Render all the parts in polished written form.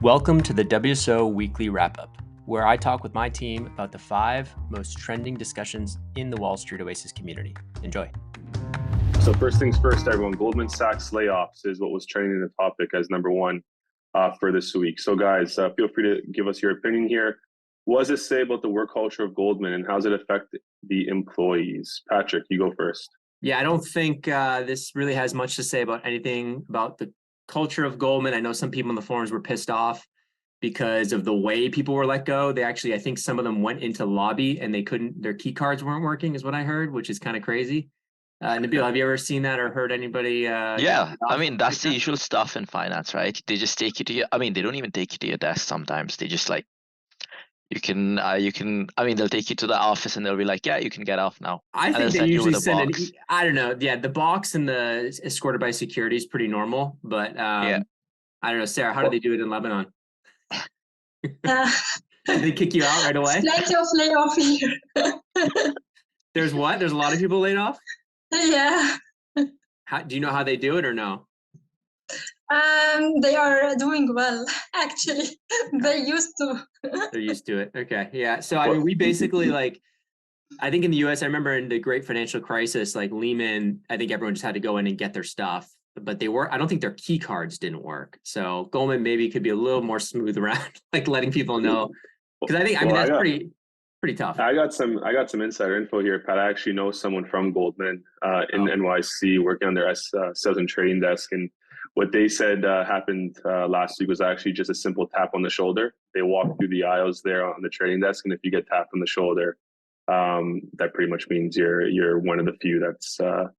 Welcome to the WSO Weekly Wrap-Up, where I talk with my team about the 5 most trending discussions in the Wall Street Oasis community. Enjoy. So first things first, everyone, Goldman Sachs layoffs is what was trending in the topic as number one for this week. So guys, feel free to give us your opinion here. What does this say about the work culture of Goldman and how does it affect the employees? Patrick, you go first. Yeah, I don't think this really has much to say about anything about the culture of Goldman. I know some people in the forums were pissed off because of the way people were let go. They actually, I think some of them went into lobby and their key cards weren't working is what I heard, which is kind of crazy. Nabil, have you ever seen that or heard anybody? Yeah, I mean, that's the usual stuff in finance, right? They just take you to your, they don't even take you to your desk sometimes. They just like, they'll take you to the office and they'll be like, yeah, you can get off now. I think they usually send I don't know. Yeah, the box and the escorted by security is pretty normal, but yeah. I don't know, Sarah, how do they do it in Lebanon? Did they kick you out right away? Plenty of layoff here. There's what? There's a lot of people laid off? Yeah. Do you know how they do it or no? They are doing well, actually. They're used to. They're used to it. Okay. Yeah. So I mean, we basically I think in the US, I remember in the great financial crisis, like Lehman, I think everyone just had to go in and get their stuff, but I don't think their key cards didn't work. So Goldman maybe could be a little more smooth around, like letting people know. Because that's pretty tough. I got some insider info here, Pat. I actually know someone from Goldman in NYC working on their sales and trading desk. And what they said happened last week was actually just a simple tap on the shoulder. They walk through the aisles there on the trading desk. And if you get tapped on the shoulder, that pretty much means you're one of the few that's going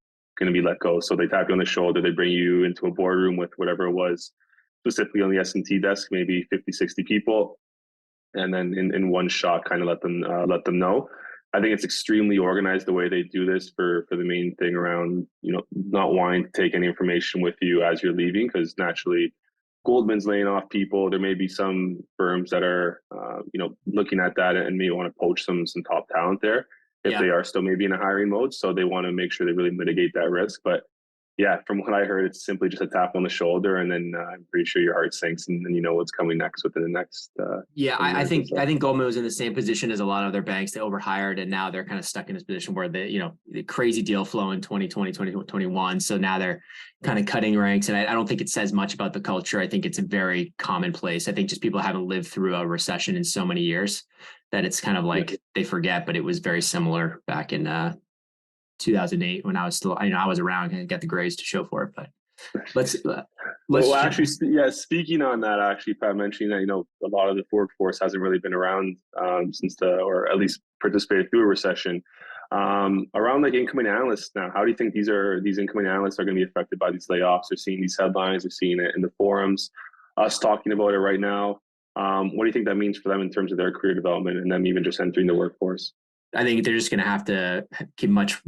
to be let go. So they tap you on the shoulder. They bring you into a boardroom with whatever it was, specifically on the S&T desk, maybe 50, 60 people. And then in one shot, kind of let them know. I think it's extremely organized the way they do this for the main thing around, not wanting to take any information with you as you're leaving, because naturally Goldman's laying off people. There may be some firms that are, looking at that and may want to poach some top talent there if they are still maybe in a hiring mode. So they want to make sure they really mitigate that risk. But yeah, from what I heard, it's simply just a tap on the shoulder, and then I'm pretty sure your heart sinks, and then you know what's coming next within the next. I think Goldman was in the same position as a lot of other banks. They overhired, and now they're kind of stuck in this position where the crazy deal flow in 2020, 2021. So now they're kind of cutting ranks, and I don't think it says much about the culture. I think it's a very commonplace. I think just people haven't lived through a recession in so many years that it's kind of like they forget. But it was very similar back in 2008 when I was still, I was around and got the grades to show for it. But speaking on that, actually, Pat mentioning that, a lot of the workforce hasn't really been around since or at least participated through a recession. Around like incoming analysts now, how do you think these incoming analysts are going to be affected by these layoffs? They're seeing these headlines, they're seeing it in the forums, us talking about it right now. What do you think that means for them in terms of their career development and them even just entering the workforce? I think they're just going to have to keep much,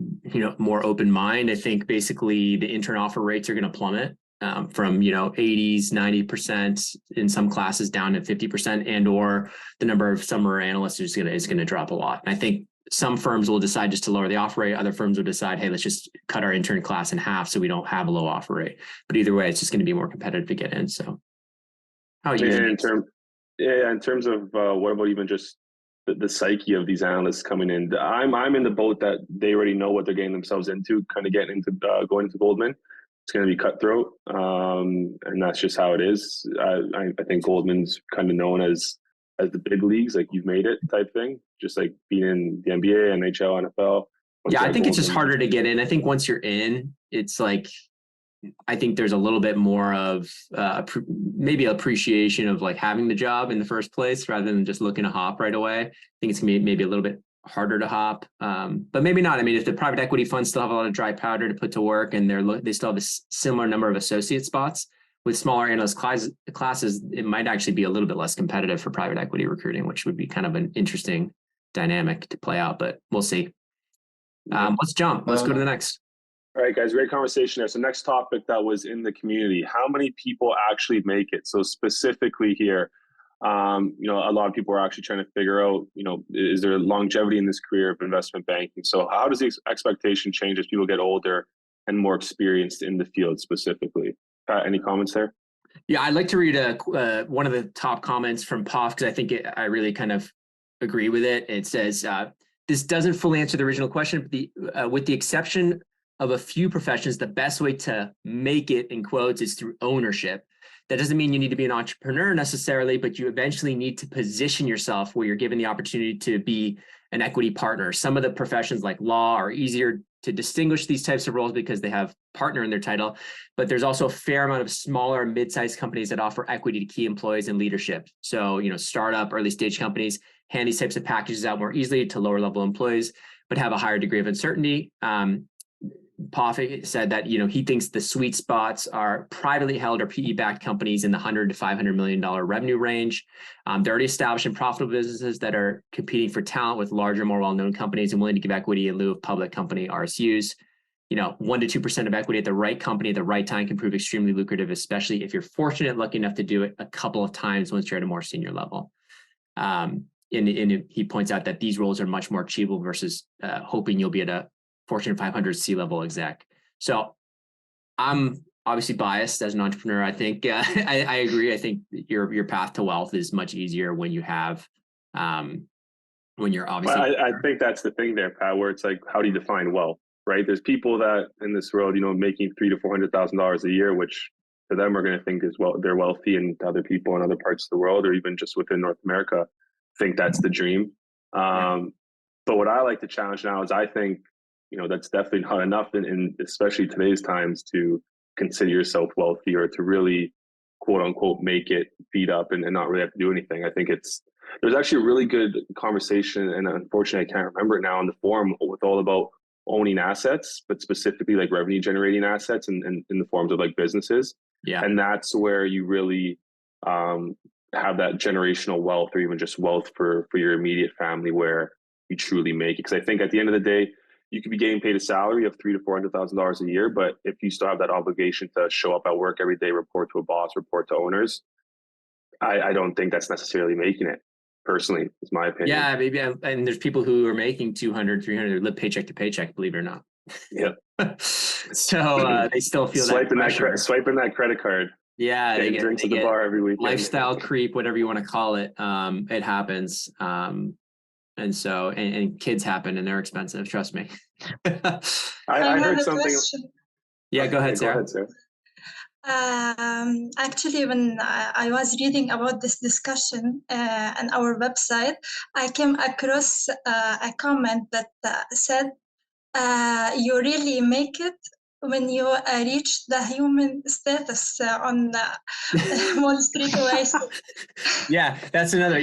more open mind. I think basically the intern offer rates are going to plummet from, 80s, 90% in some classes down to 50%, and or the number of summer analysts is going to drop a lot. And I think some firms will decide just to lower the offer rate. Other firms will decide, hey, let's just cut our intern class in half so we don't have a low offer rate. But either way, it's just going to be more competitive to get in. So how are you? In terms of what about even just the psyche of these analysts coming in? I'm in the boat that they already know what they're getting themselves into, kind of getting into going into Goldman. It's going to be cutthroat, and that's just how it is. I think Goldman's kind of known as the big leagues, like you've made it type thing, just like being in the NBA, NHL, NFL. Yeah, I think it's just harder to get in. I think once you're in, it's like, I think there's a little bit more of maybe appreciation of like having the job in the first place rather than just looking to hop right away. I think it's gonna be maybe a little bit harder to hop, but maybe not. I mean, if the private equity funds still have a lot of dry powder to put to work and they still have a similar number of associate spots with smaller analyst classes, it might actually be a little bit less competitive for private equity recruiting, which would be kind of an interesting dynamic to play out, but we'll see. Let's jump. Let's go to the next. All right, guys, great conversation there. So next topic that was in the community, how many people actually make it? So specifically here, a lot of people are actually trying to figure out, is there longevity in this career of investment banking? So how does the expectation change as people get older and more experienced in the field specifically? Pat, any comments there? Yeah, I'd like to read one of the top comments from POF because I think I really kind of agree with it. It says, this doesn't fully answer the original question, but with the exception of a few professions, the best way to make it, in quotes, is through ownership. That doesn't mean you need to be an entrepreneur necessarily, but you eventually need to position yourself where you're given the opportunity to be an equity partner. Some of the professions like law are easier to distinguish these types of roles because they have partner in their title, but there's also a fair amount of smaller mid-sized companies that offer equity to key employees and leadership. So, startup, early stage companies hand these types of packages out more easily to lower level employees, but have a higher degree of uncertainty. Poffick said that, he thinks the sweet spots are privately held or PE-backed companies in the $100 to $500 million revenue range. They're already established and profitable businesses that are competing for talent with larger, more well-known companies and willing to give equity in lieu of public company RSUs. 1 to 2% of equity at the right company at the right time can prove extremely lucrative, especially if you're fortunate, lucky enough to do it a couple of times once you're at a more senior level. And he points out that these roles are much more achievable versus hoping you'll be at a Fortune 500 C-level exec. So I'm obviously biased as an entrepreneur. I think I agree. I think your path to wealth is much easier when you have when you're obviously. I think that's the thing there, Pat, where it's like, how do you define wealth, right? There's people that in this world, making $300,000 to $400,000 a year, which to them are going to think is they're wealthy, and other people in other parts of the world, or even just within North America, think that's the dream. But what I like to challenge now is I think, that's definitely not enough in especially today's times to consider yourself wealthy or to really quote unquote make it, feed up and not really have to do anything. I think there's actually a really good conversation, and unfortunately I can't remember it now, in the forum with all about owning assets, but specifically like revenue generating assets and in the forms of like businesses. Yeah. And that's where you really have that generational wealth, or even just wealth for your immediate family, where you truly make it. Because I think at the end of the day, you could be getting paid a salary of $300,000 to $400,000 a year, but if you still have that obligation to show up at work every day, report to a boss, report to owners, I don't think that's necessarily making it. Personally, is my opinion. Yeah, maybe. And there's people who are making 200, 300, live paycheck to paycheck, believe it or not. Yeah. So they still feel swiping that credit card. Yeah, they get drinks at the bar every weekend. Lifestyle creep, whatever you want to call it. It happens. And so, and kids happen, and they're expensive. Trust me. I heard something. Question. Yeah, go ahead, Sarah. Actually, when I was reading about this discussion on our website, I came across a comment that said, "You really make it when you reach the human status on Wall Street Oasis." Yeah, that's another.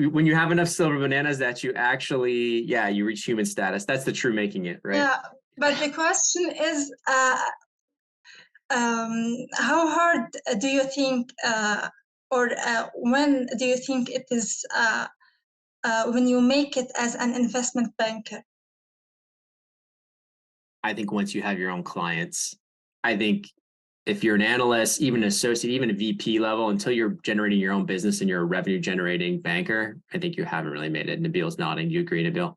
When you have enough silver bananas that you actually, you reach human status. That's the true making it, right? Yeah, but the question is, how hard do you think, or when do you think it is when you make it as an investment banker? I think once you have your own clients, I think if you're an analyst, even an associate, even a VP level, until you're generating your own business and you're a revenue generating banker, I think you haven't really made it. Nabil's nodding. Do you agree, Nabil?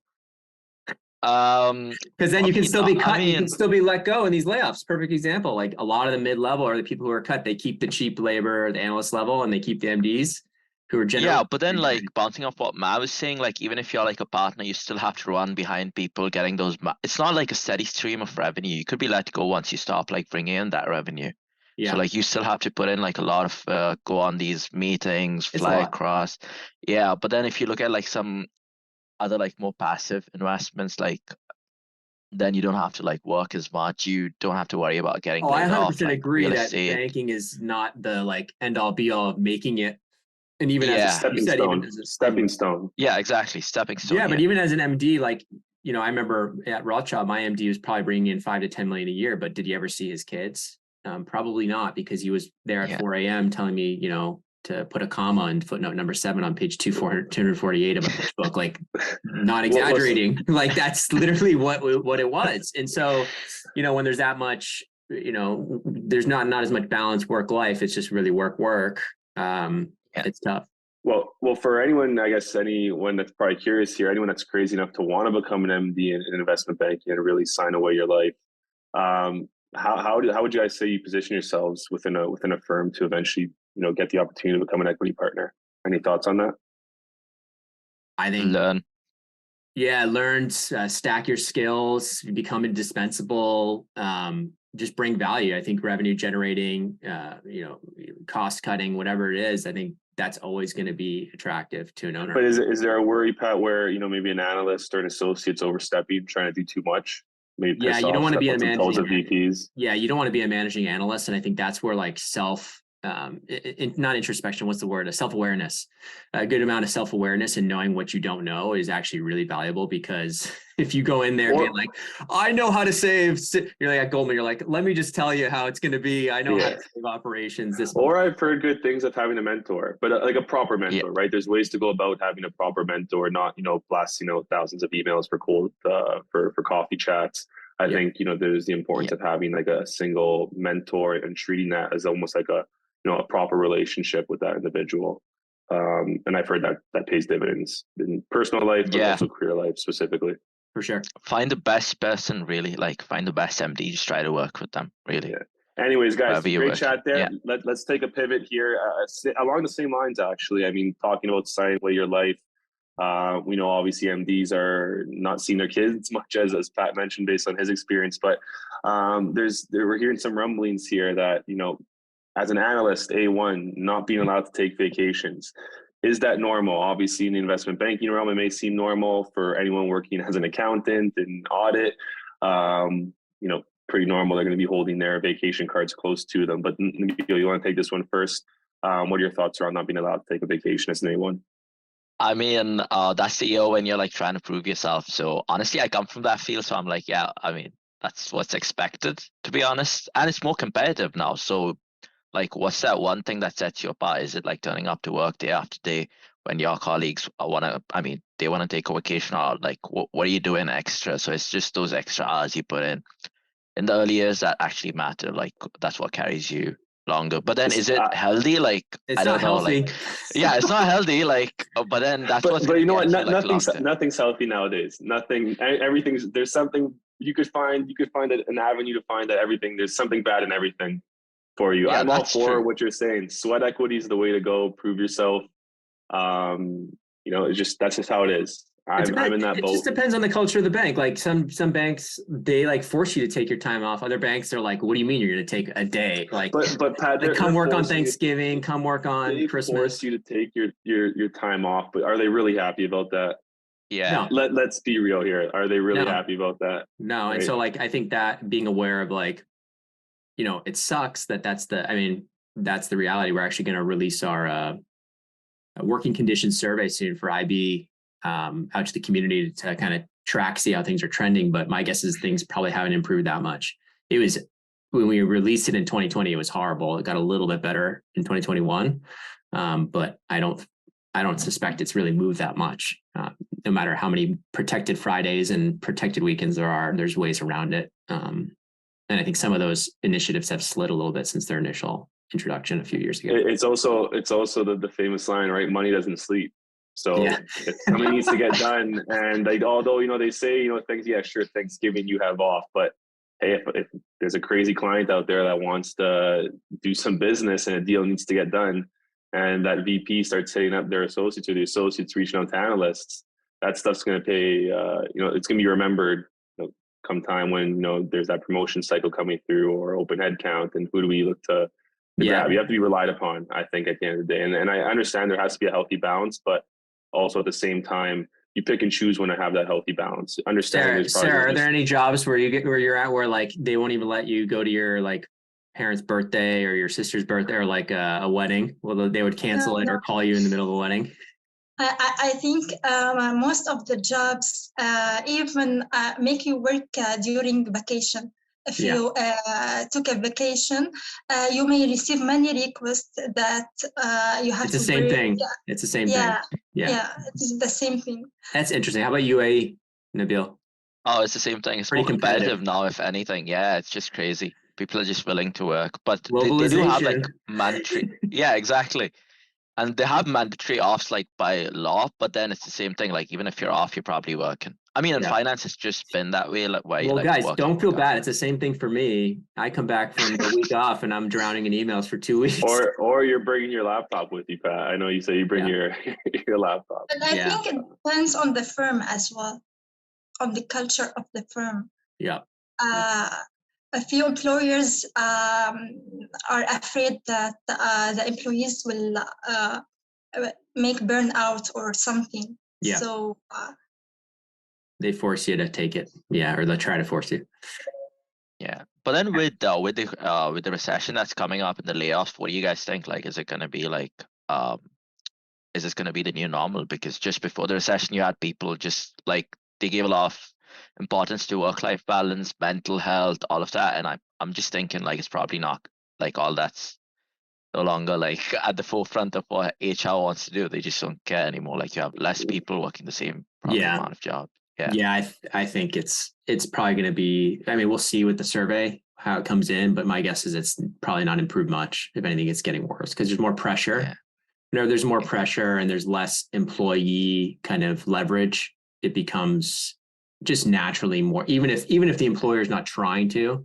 Because then you can still be cut. You can still be let go in these layoffs. Perfect example. Like a lot of the mid-level are the people who are cut. They keep the cheap labor, the analyst level, and they keep the MDs who are generating. Yeah, but then like bouncing off what Matt was saying, like even if you're like a partner, you still have to run behind people getting those. It's not like a steady stream of revenue. You could be let go once you stop like bringing in that revenue. Yeah. So like you still have to put in like a lot of go on these meetings, fly across. Yeah, but then if you look at like some other like more passive investments, like then you don't have to like work as much. You don't have to worry about getting laid off. I 100% agree that banking is not the like end all be all of making it. And even as a stepping stone. Yeah, exactly. Stepping stone. Yeah, but even as an MD, like, I remember at Rothschild, my MD was probably bringing in $5 to $10 million a year, but did he ever see his kids? Probably not, because he was there at 4 a.m. telling me, to put a comma in footnote number 7 on page 248 of this book. Like, not exaggerating. Like, that's literally what it was. And so, when there's that much, there's not as much balance work-life. It's just really work. It's tough. Well, for anyone, I guess anyone that's probably curious here, anyone that's crazy enough to want to become an MD in investment banking and really sign away your life, how would you guys say you position yourselves within a firm to eventually get the opportunity to become an equity partner? Any thoughts on that? I think Learn. Yeah, learn, stack your skills, become indispensable, just bring value. I think revenue generating, cost cutting, whatever it is, I think that's always going to be attractive to an owner. But is there a worry, Pat, where, maybe an analyst or an associate's overstepping, trying to do too much? Maybe Yeah, you don't want to be a managing VPs. Yeah, you don't want to be a managing analyst. And I think that's where like not introspection, what's the word? A self-awareness, a good amount of self-awareness and knowing what you don't know is actually really valuable, because if you go in there being like, I know how to save, you're like at Goldman, you're like, let me just tell you how it's going to be. I know how to save operations. Or I've heard good things of having a mentor, but like a proper mentor, right? There's ways to go about having a proper mentor, not, blast, thousands of emails for for coffee chats. I think, there's the importance of having like a single mentor and treating that as almost like a proper relationship with that individual. And I've heard that pays dividends in personal life, but also career life specifically. For sure. Find the best person, really. Like find the best MD, just try to work with them, really. Yeah. Anyways, guys, great chat there. Yeah. Let's take a pivot here along the same lines, actually. I mean, talking about signing away your life. We know obviously MDs are not seeing their kids much as Pat mentioned based on his experience, but we're hearing some rumblings here that, as an analyst, A1, not being allowed to take vacations. Is that normal? Obviously, in the investment banking realm, it may seem normal. For anyone working as an accountant and audit, pretty normal. They're going to be holding their vacation cards close to them. But Nabil, you want to take this one first? What are your thoughts around not being allowed to take a vacation as an A1? I mean, that's the year when you're like trying to prove yourself. So honestly, I come from that field. So I'm like, that's what's expected, to be honest. And it's more competitive now. So like, what's that one thing that sets you apart? Is it like turning up to work day after day when your colleagues they want to take a vacation, or like, what are you doing extra? So it's just those extra hours you put in the early years that actually matter. Like, that's what carries you longer. But then is it healthy? Like, I don't know. Like, yeah, it's not healthy. Like, but then that's what's. But you know what? Nothing's healthy nowadays. Nothing. There's something you could find. You could find an avenue to find that everything. There's something bad in everything for you. Yeah, I'm all for what you're saying. Sweat equity is the way to go. Prove yourself. That's just how it is. I'm in that boat. It just depends on the culture of the bank. Like some banks, they like force you to take your time off. Other banks, they're like, "What do you mean you're going to take a day?" Like, but Pat, come work on Thanksgiving, come work on Christmas. Force you to take your time off, but are they really happy about that? Yeah. No. Let's be real here. Are they really happy about that? No. Right? And so like, I think that being aware of like, it sucks that's the reality. We're actually going to release our working conditions survey soon for IB out to the community to kind of see how things are trending. But my guess is things probably haven't improved that much. It was when we released it in 2020, it was horrible. It got a little bit better in 2021. But I don't suspect it's really moved that much. No matter how many protected Fridays and protected weekends there are, there's ways around it. And I think some of those initiatives have slid a little bit since their initial introduction a few years ago. It's also the famous line, right? Money doesn't sleep. So if something needs to get done, and although they say Thanksgiving you have off, but hey, if there's a crazy client out there that wants to do some business and a deal needs to get done, and that VP starts hitting up their associates, or the associates reaching out to analysts, that stuff's going to pay. It's going to be remembered come time when there's that promotion cycle coming through or open head count, and who do we look to grab? You have to be relied upon, I think, at the end of the day. And I understand there has to be a healthy balance, but also at the same time, you pick and choose when to have that healthy balance. Understand. Sarah, are there any jobs where you're at where like they won't even let you go to your like parents' birthday or your sister's birthday or like a wedding? Well, they would cancel it or call you in the middle of a wedding. I think most of the jobs even make you work during vacation. If you took a vacation, you may receive many requests that you have to. It's the same thing. It's the same thing. Yeah, it's the same thing. That's interesting. How about UAE, Nabil? Oh, it's the same thing. It's pretty more competitive now, if anything. Yeah, it's just crazy. People are just willing to work, but they do have like mandatory. Yeah, exactly. And they have mandatory offs like by law, but then it's the same thing. Like even if you're off, you're probably working. I mean, in Yeah. finance, it's just been that way. Like, why? Well, like, guys, working don't feel out. bad. It's the same thing for me. I come back from the week off and I'm drowning in emails for 2 weeks. Or you're bringing your laptop with you, Pat. I know you say you bring your laptop. But I think it depends on the firm as well, on the culture of the firm. Yeah. A few employers are afraid that the employees will make burnout or something. Yeah. So they force you to take it. Yeah, or they'll try to force you. Yeah, but then with the recession that's coming up and the layoffs, what do you guys think? Like, is it going to be like, is this going to be the new normal? Because just before the recession, you had people just like they gave a lot of importance to work-life balance, mental health, all of that, and I'm just thinking like it's probably not like all that's no longer like at the forefront of what HR wants to do. They just don't care anymore. Like you have less people working the same probably amount of job. Yeah, I think it's probably going to be, I mean, we'll see with the survey how it comes in, but my guess is it's probably not improved much. If anything, it's getting worse because there's more pressure. Yeah. There's more pressure and there's less employee kind of leverage. It becomes just naturally more, even if the employer is not trying to,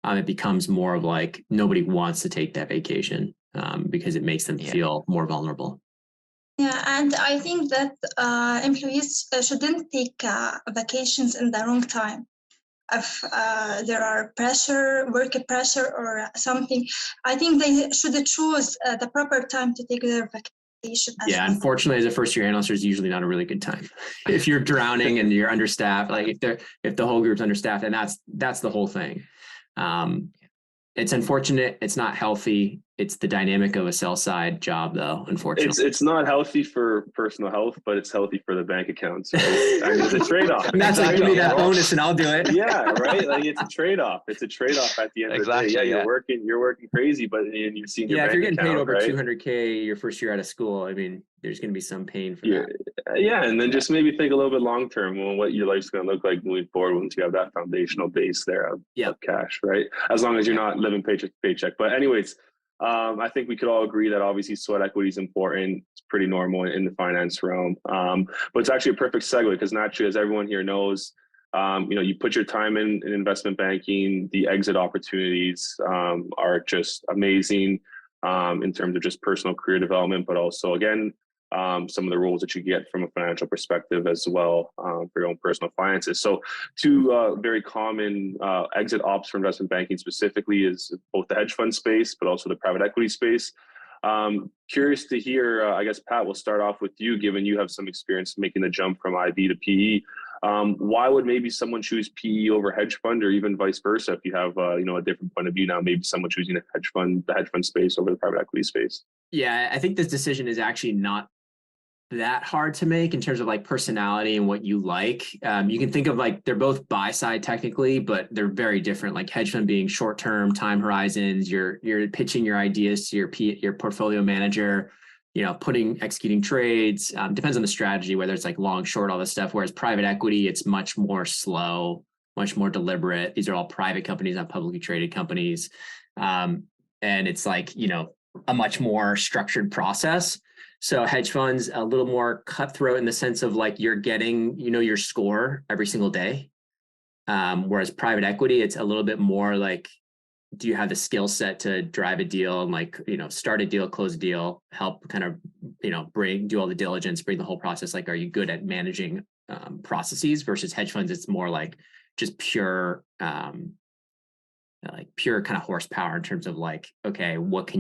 it becomes more of like nobody wants to take that vacation because it makes them feel more vulnerable. Yeah, and I think that employees shouldn't take vacations in the wrong time. If there are work pressure or something, I think they should choose the proper time to take their vacation. Unfortunately, as a first-year analyst, there's usually not a really good time. If you're drowning and you're understaffed, like if the whole group's understaffed, and that's the whole thing. It's unfortunate. It's not healthy. It's the dynamic of a sell side job, though. Unfortunately, it's not healthy for personal health, but it's healthy for the bank accounts. Right? I mean, it's a trade-off. And that's like, give me that bonus and I'll do it. Yeah, right. Like it's a trade-off. It's a trade-off at the end of the day. Yeah, you're working crazy, but you're seeing your bank if you're getting paid over right? $200K your first year out of school, I mean, there's going to be some pain for that. Yeah, and then just maybe think a little bit long term on what your life's going to look like moving forward once you have that foundational base there of cash, right? As long as you're not living paycheck to paycheck. But anyways, I think we could all agree that obviously sweat equity is important. It's pretty normal in the finance realm. But it's actually a perfect segue because naturally, as everyone here knows, you put your time in investment banking, the exit opportunities are just amazing in terms of just personal career development, but also, again, some of the roles that you get from a financial perspective as well for your own personal finances. So two very common exit ops for investment banking specifically is both the hedge fund space, but also the private equity space. Curious to hear, I guess, Pat, we'll start off with you, given you have some experience making the jump from IB to PE. Why would maybe someone choose PE over hedge fund or even vice versa if you have a different point of view now, maybe someone choosing the hedge fund space over the private equity space? Yeah, I think this decision is actually not that hard to make in terms of like personality and what you like. You can think of like they're both buy side technically, but they're very different. Like hedge fund being short term time horizons, you're pitching your ideas to your portfolio manager, executing trades. Depends on the strategy, whether it's like long, short, all this stuff. Whereas private equity, it's much more slow, much more deliberate. These are all private companies, not publicly traded companies, and it's like a much more structured process. So hedge funds a little more cutthroat in the sense of like you're getting, your score every single day. Whereas private equity, it's a little bit more like, do you have the skill set to drive a deal and like, start a deal, close a deal, help kind of, do all the diligence, bring the whole process. Like, are you good at managing processes versus hedge funds? It's more like just pure kind of horsepower in terms of like, okay, what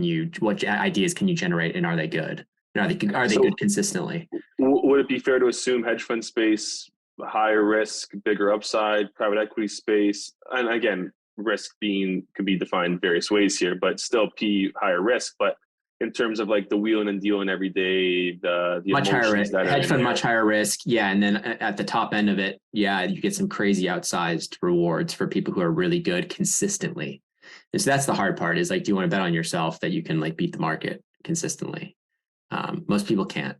ideas can you generate and are they good? Are they good consistently? Would it be fair to assume hedge fund space, higher risk, bigger upside, private equity space, and again, risk could be defined various ways here, but still PE higher risk. But in terms of like the wheeling and dealing every day, the much higher risk, hedge fund much higher risk, and then at the top end of it, you get some crazy outsized rewards for people who are really good consistently. And so that's the hard part is like, do you want to bet on yourself that you can like beat the market consistently? Most people can't.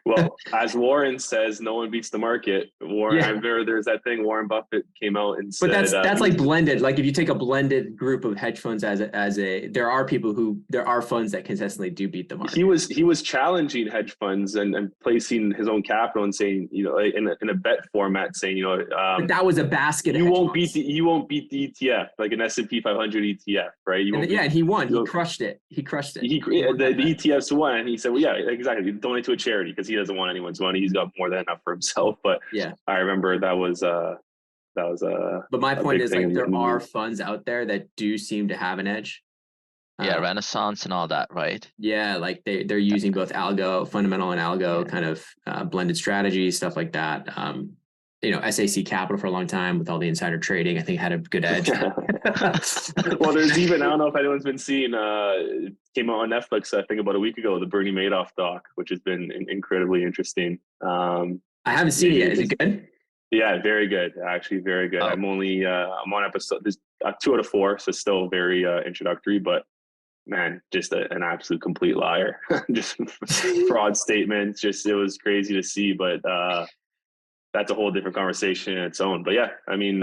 Well, as Warren says, no one beats the market. Warren, Yeah. I remember there's that thing. Warren Buffett came out and But said, that's like blended. Like if you take a blended group of hedge funds there are funds that consistently do beat the market. He was challenging hedge funds and placing his own capital and saying, you know, in a bet format, saying, you know, but that was a basket. You won't beat the ETF, like an S&P 500 ETF, right? And he won. He crushed it. The ETFs won, and he said, "Well, yeah, exactly. Donate to a charity because he doesn't want anyone's money. He's got more than enough for himself." But yeah, I remember that was. But my point is, like, there are funds out there that do seem to have an edge. Yeah, Renaissance and all that, right? Yeah, like they're using both fundamental and algo kind of blended strategies, stuff like that. You know, SAC Capital for a long time with all the insider trading, I think had a good edge. Well, there's even, I don't know if anyone's been seeing, it came out on Netflix, I think about a week ago, the Bernie Madoff doc, which has been incredibly interesting. I haven't seen it yet. Is it good? Yeah, very good. Actually, very good. I'm on episode, there's 2 out of 4, so still very introductory, but man, just an absolute complete liar. Just fraud statements. It was crazy to see, but that's a whole different conversation in its own. But yeah, I mean,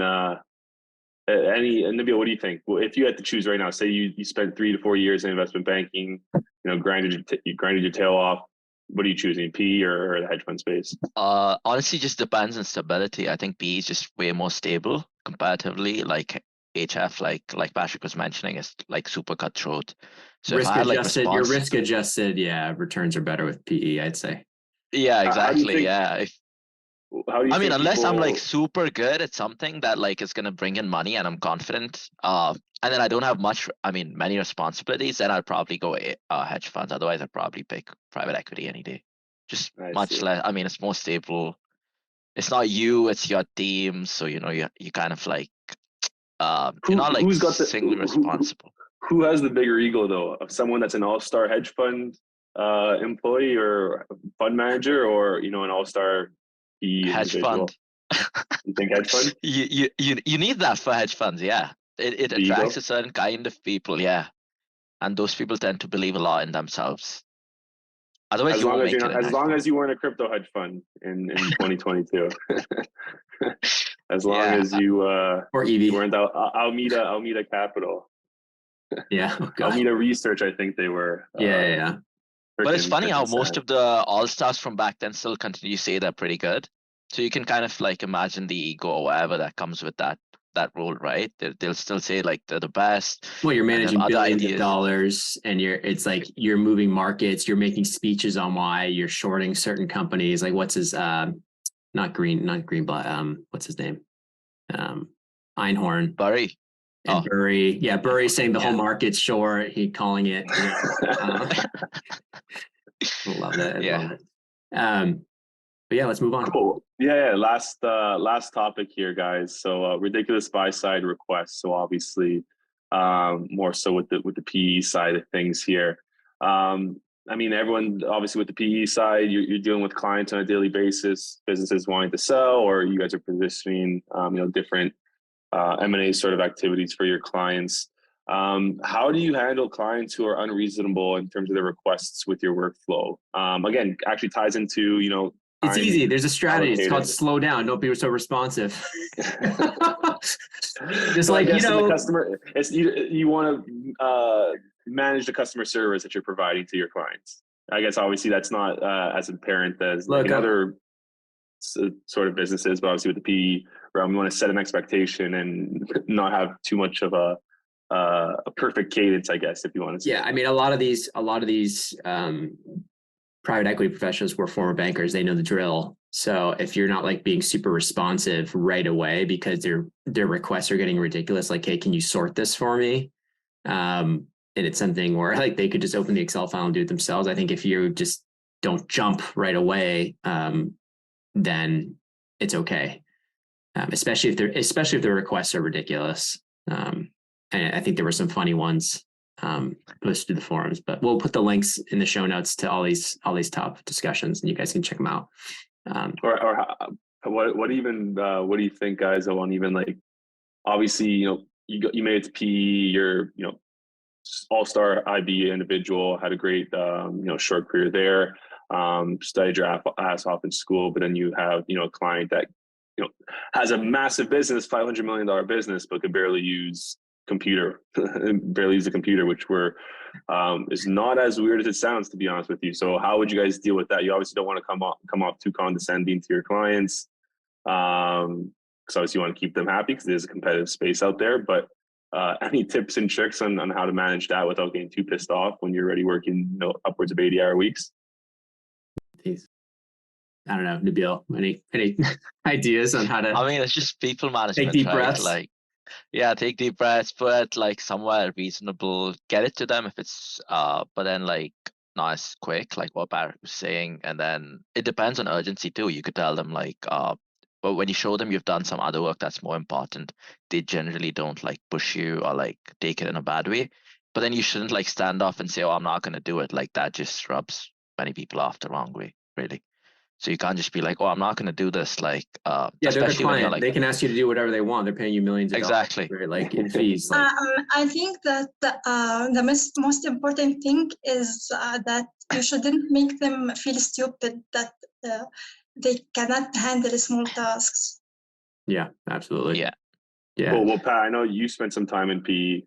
Nabil, what do you think? Well, if you had to choose right now, say you spent 3 to 4 years in investment banking, you know, grinded your tail off. What are you choosing, PE or the hedge fund space? Honestly, just depends on stability. I think PE is just way more stable comparatively. Like HF, like Patrick was mentioning, is like super cutthroat. So risk adjusted, your risk adjusted, returns are better with PE, I'd say. Yeah, exactly. How do you unless I'm like super good at something that like is gonna bring in money and I'm confident, and then I don't have many responsibilities, then I'd probably go hedge funds. Otherwise, I'd probably pick private equity any day. Just much less. I mean, it's more stable. It's not you, it's your team. So you know, you kind of like you're not like singly responsible. Who has the bigger ego though? Of someone that's an all-star hedge fund employee or fund manager, or you know, an all-star hedge fund. You think hedge fund? You need that for hedge funds, yeah. It attracts a certain kind of people, yeah. And those people tend to believe a lot in themselves. Otherwise, as long as you weren't a crypto hedge fund in 2022. As long as you or EV. You weren't Alameda Capital. Yeah. Alameda Research, I think they were. Yeah. But it's funny how most of the all-stars from back then still continue to say they're pretty good. So you can kind of like imagine the ego or whatever that comes with that role, right? They'll still say like they're the best. Well, you're managing billions of dollars, and it's like you're moving markets. You're making speeches on why you're shorting certain companies. Like what's his not Greenblatt. What's his name? Einhorn. Burry. Burry. Yeah, Burry saying the whole market's short. He calling it. Love that. Love it. But yeah, let's move on. Cool. Yeah. Last topic here, guys. So ridiculous buy side requests. So obviously, more so with the PE side of things here. I mean, everyone obviously with the PE side, you're dealing with clients on a daily basis, businesses wanting to sell, or you guys are positioning, different M&A sort of activities for your clients. How do you handle clients who are unreasonable in terms of their requests with your workflow? Again, actually ties into, it's easy. There's a strategy. It's called slow down. Don't be so responsive. Just like, the customer, you want to manage the customer service that you're providing to your clients. I guess obviously that's not as apparent as other sort of businesses, but obviously with the PE realm, we want to set an expectation and not have too much of a perfect cadence, I guess, if you want to say. Yeah, I mean, a lot of these private equity professionals were former bankers. They know the drill. So if you're not like being super responsive right away because their requests are getting ridiculous, like, hey, can you sort this for me? And it's something where like they could just open the Excel file and do it themselves. I think if you just don't jump right away, then it's okay. Especially if the requests are ridiculous. And I think there were some funny ones posted to the forums, but we'll put the links in the show notes to all these top discussions, and you guys can check them out. What do you think, guys? On even like, obviously, you made it to PE, you're all-star IB individual, had a great, short career there. Studied your ass off in school, but then you have, a client that, has a massive business, $500 million business, but could barely use a computer, which is not as weird as it sounds, to be honest with you. So how would you guys deal with that? You obviously don't want to come off too condescending to your clients. Because obviously you want to keep them happy because there's a competitive space out there, but any tips and tricks on how to manage that without getting too pissed off when you're already working upwards of 80-hour weeks? I don't know, Nabil, any ideas on how to? I mean, it's just people management, take deep right? breaths. Like, yeah, take deep breaths, put like somewhere reasonable, get it to them if it's but then like not as quick, like what Barrett was saying, and then it depends on urgency too. You could tell them like but when you show them you've done some other work that's more important, they generally don't like push you or like take it in a bad way. But then you shouldn't like stand off and say, oh, I'm not going to do it. Like that just rubs many people off the wrong way, really. So you can't just be like, oh, I'm not going to do this. Like, yeah, they're the especially when client. you're like, they can ask you to do whatever they want. They're paying you millions of exactly dollars, like in fees. Like, I think that the most important thing is that you shouldn't make them feel stupid, that they cannot handle small tasks. yeah, absolutely. yeah. Well, Pat, I know you spent some time in PE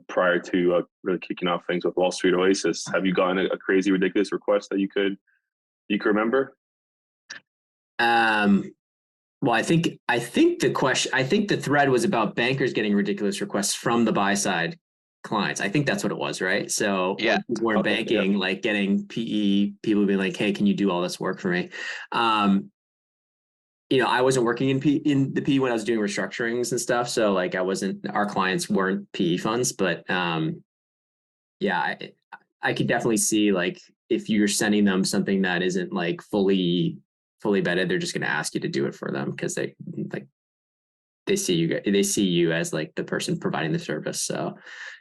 prior to really kicking off things with Wall Street Oasis. Have you gotten a crazy, ridiculous request that you could remember? Well, I think the thread was about bankers getting ridiculous requests from the buy-side clients. I think that's what it was, right? So Yeah, we're in banking, like getting PE people being like, hey, can you do all this work for me? I wasn't working in the PE when I was doing restructurings and stuff. So like our clients weren't PE funds, but yeah, I could definitely see like if you're sending them something that isn't like fully vetted, they're just going to ask you to do it for them because they see you as like the person providing the service. So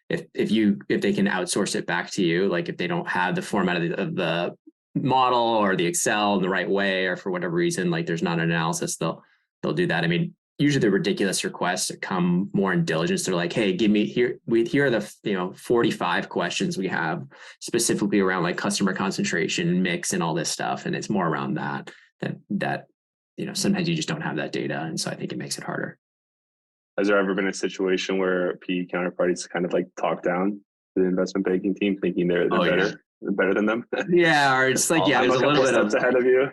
if they can outsource it back to you, like if they don't have the format of the model or the Excel in the right way, or for whatever reason, like there's not an analysis, they'll do that. I mean, usually the ridiculous requests come more in diligence. They're like, hey, here are the 45 questions we have specifically around like customer concentration, mix, and all this stuff. And it's more around that sometimes you just don't have that data. And so I think it makes it harder. Has there ever been a situation where PE counterparties kind of like talk down to the investment banking team thinking they're better than them? Yeah, or it's like, yeah, there's a little bit steps ahead of you.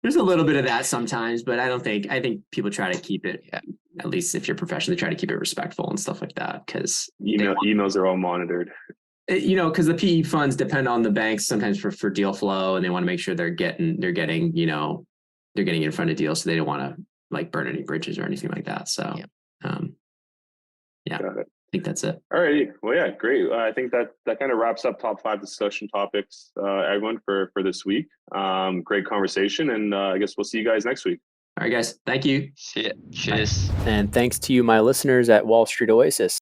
There's a little bit of that sometimes, but I think people try to keep it, at least if you're professional, they try to keep it respectful and stuff like that. Because emails are all monitored. Because the PE funds depend on the banks sometimes for deal flow, and they want to make sure they're getting in front of deals, so they don't want to like burn any bridges or anything like that. So, I think that's it. All righty. Well, yeah, great. I think that kind of wraps up top 5 discussion topics, everyone, for this week. Great conversation, and I guess we'll see you guys next week. All right, guys. Thank you. See ya. Cheers. And thanks to you, my listeners at Wall Street Oasis.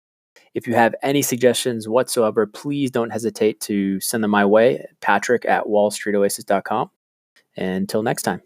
If you have any suggestions whatsoever, please don't hesitate to send them my way, Patrick@wallstreetoasis.com. Until next time.